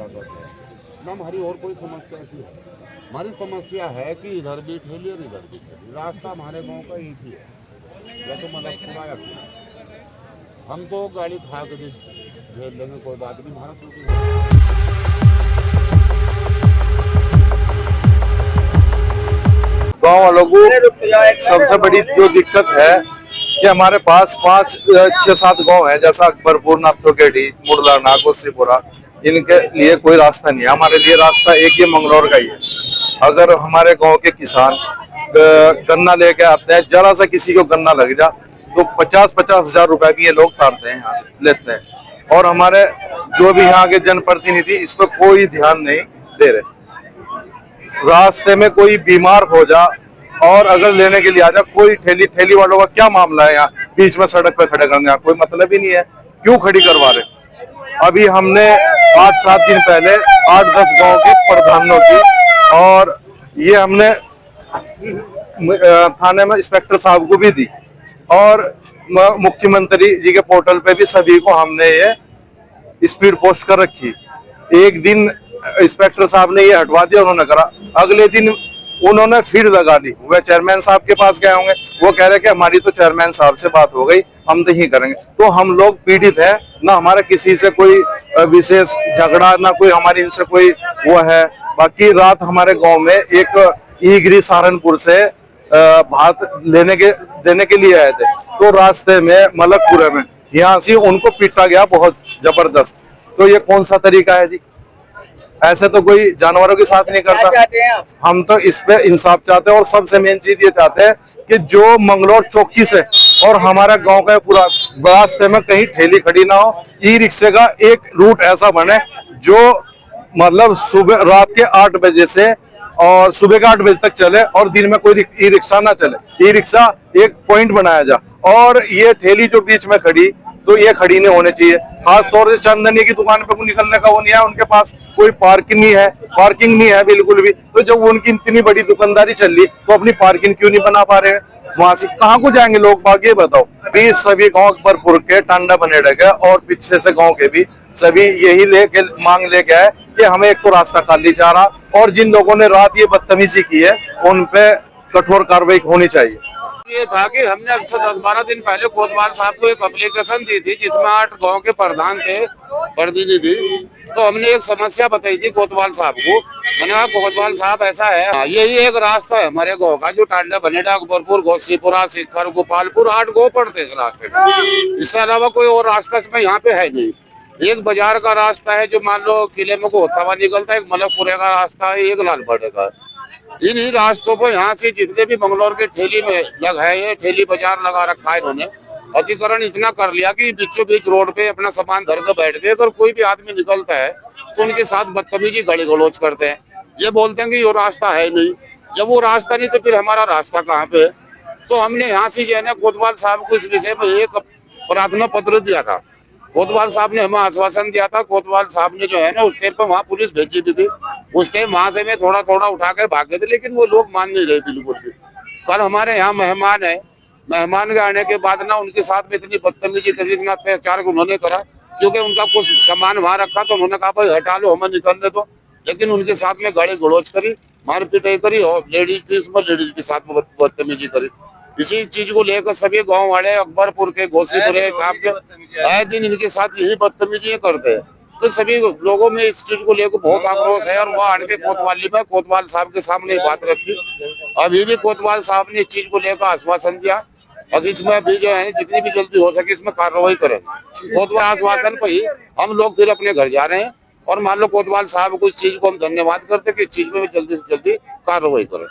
ताकत है ना। हमारी और कोई समस्या ऐसी है? हमारी समस्या है कि इधर भी ठेली और इधर भी ठेली। रास्ता हमारे गांव का एक ही है, या तो मलकपुरा या फिर हम तो गाड़ी खा के भी झेल लेंगे, कोई बात नहीं। भारत गांव वालों को सबसे बड़ी जो दिक्कत है कि हमारे पास 5-6-7 गांव है, जैसा अकबरपुर, नाथोकेडी, मुरला, नागोसीपुरा, इनके लिए कोई रास्ता नहीं है। हमारे लिए रास्ता एक ही मंगलौर का ही है। अगर हमारे गांव के किसान गन्ना लेके आते हैं, जरा सा किसी को गन्ना लग जा तो 50-50 हजार रुपए भी ये लोग काटते हैं, यहाँ से लेते हैं। और हमारे जो भी यहाँ के जनप्रतिनिधि इस पर कोई ध्यान नहीं दे रहे। रास्ते में कोई बीमार हो जा और अगर लेने के लिए आ जा, कोई ठेली वालों का क्या मामला है? यहाँ बीच में सड़क पे खड़े करने का कोई मतलब ही नहीं है। क्यों खड़ी करवा रहे? अभी हमने 8-7 दिन पहले 8-10 गांव के प्रधानों की, और ये हमने थाने में इंस्पेक्टर साहब को भी दी, और मुख्यमंत्री जी के पोर्टल पे भी सभी को हमने ये स्पीड पोस्ट कर रखी। एक दिन इंस्पेक्टर साहब ने ये हटवा दिया, उन्होंने करा, अगले दिन उन्होंने फिर लगा ली। वह चेयरमैन साहब के पास गए होंगे, वो कह रहे कि हमारी तो चेयरमैन साहब से बात हो गई, हम नहीं करेंगे। तो हम लोग पीड़ित हैं ना, हमारा किसी से कोई विशेष झगड़ा, ना कोई हमारी इनसे कोई वो है। बाकी रात हमारे गांव में एक ईगरी सहारनपुर से भात देने के लिए आए थे, तो रास्ते में मलकपुरे में यहाँ से उनको पीटा गया बहुत जबरदस्त। तो ये कौन सा तरीका है जी? ऐसे तो कोई जानवरों के साथ नहीं करता। हम तो इस पे इंसाफ चाहते हैं, और सबसे मेन चीज ये चाहते हैं कि जो मंगलौर चौकी से और हमारा गांव का पूरा रास्ते में कहीं ठेली खड़ी ना हो। ई रिक्शे का एक रूट ऐसा बने जो मतलब सुबह रात के 8 बजे से और सुबह के 8 बजे तक चले, और दिन में कोई ई रिक्शा ना चले। ई रिक्शा एक पॉइंट बनाया जा, और ये ठेली जो बीच में खड़ी, तो ये खड़ी नहीं होनी चाहिए। खास तौर से चंदनी की दुकान पे निकलने का वो नहीं है, उनके पास कोई पार्किंग नहीं है बिल्कुल भी। तो जब उनकी इतनी बड़ी दुकानदारी चल रही, तो अपनी पार्किंग क्यों नहीं बना पा रहे हैं? वहां से कहाँ को जाएंगे लोग बाग, ये बताओ। भी सभी गांव अकबरपुर के, टांडा बनेड़ा के और पीछे से गांव के भी सभी यही मांग लेके आए कि हमें एक तो रास्ता खाली चाह रहा, और जिन लोगों ने रात ये बदतमीजी की है उन पे कठोर कार्रवाई होनी चाहिए। ये था कि हमने अक्सर 10-12 दिन पहले कोतवाल साहब को एक एप्लीकेशन दी थी, जिसमें 8 गांव के प्रधान थे, प्रतिनिधि। तो हमने एक समस्या बताई थी कोतवाल साहब को। मैंने कहा कोतवाल साहब ऐसा है, यही एक रास्ता है हमारे गांव का, जो टांडा बनेड़ा, अकबरपुर, गोसीपुरा, सिखर, गोपालपुर, 8 गांव पड़ते हैं इस रास्ते में। इसके अलावा कोई और रास्ता इसमें यहाँ पे है नहीं। एक बाजार का रास्ता है जो मान लो किले में को होता हुआ निकलता है, एक मलकपुरे का रास्ता है, एक लालबड़े का। इन्हीं रास्तों पर यहाँ से जितने भी मंगलौर के ठेली में लग है, ये ठेली बाजार लगा रखा है इन्होंने। अधिकरण इतना कर लिया कि बीचों बीच रोड पे अपना सामान धर कर बैठ गए। अगर कोई भी आदमी निकलता है तो उनके साथ बदतमीजी, गाली गलौज करते हैं। ये बोलते हैं कि ये रास्ता है नहीं। जब वो रास्ता नहीं तो फिर हमारा रास्ता कहाँ पे? तो हमने यहाँ से जो है ना कोतवाल साहब को इस विषय में एक प्रार्थना पत्र दिया था। कोतवाल साहब ने हमें आश्वासन दिया था। कोतवाल साहब ने जो है ना उस टाइम पर वहाँ पुलिस भेजी भी थी। उस टाइम वहां से मैं थोड़ा थोड़ा उठा कर भागे थे, लेकिन वो लोग मान नहीं रहे बिल्कुल भी। कल हमारे यहाँ मेहमान है, मेहमान के आने के बाद ना उनके साथ में इतनी बदतमीजी करी, इतना अत्याचार उन्होंने करा, क्योंकि उनका कुछ सामान वहां रखा। तो उन्होंने कहा भाई हटा लो, हमें निकलने दो। लेकिन उनके साथ में गाली गलौज करी, मारपीटाई करी, और लेडीज थी उसमें, लेडीज के साथ में बदतमीजी करी। इसी चीज को लेकर सभी गाँव वाले, अकबरपुर के, गोसीपुरे के, आए दिन इनके साथ यही बदतमीजी करते हैं। तो सभी लोगों में इस चीज को लेकर बहुत आक्रोश है, और वहाँ आके कोतवाली में कोतवाल साहब के सामने बात रखी। अभी भी कोतवाल साहब ने इस चीज को लेकर आश्वासन दिया, और इसमें अभी जो है जितनी भी जल्दी हो सके इसमें कार्रवाई करेंगे। कोतवाल आश्वासन पर ही हम लोग फिर अपने घर जा रहे हैं, और मान लो कोतवाल साहब को इस चीज को हम धन्यवाद करते कि इस चीज में जल्दी से जल्दी कार्रवाई करें।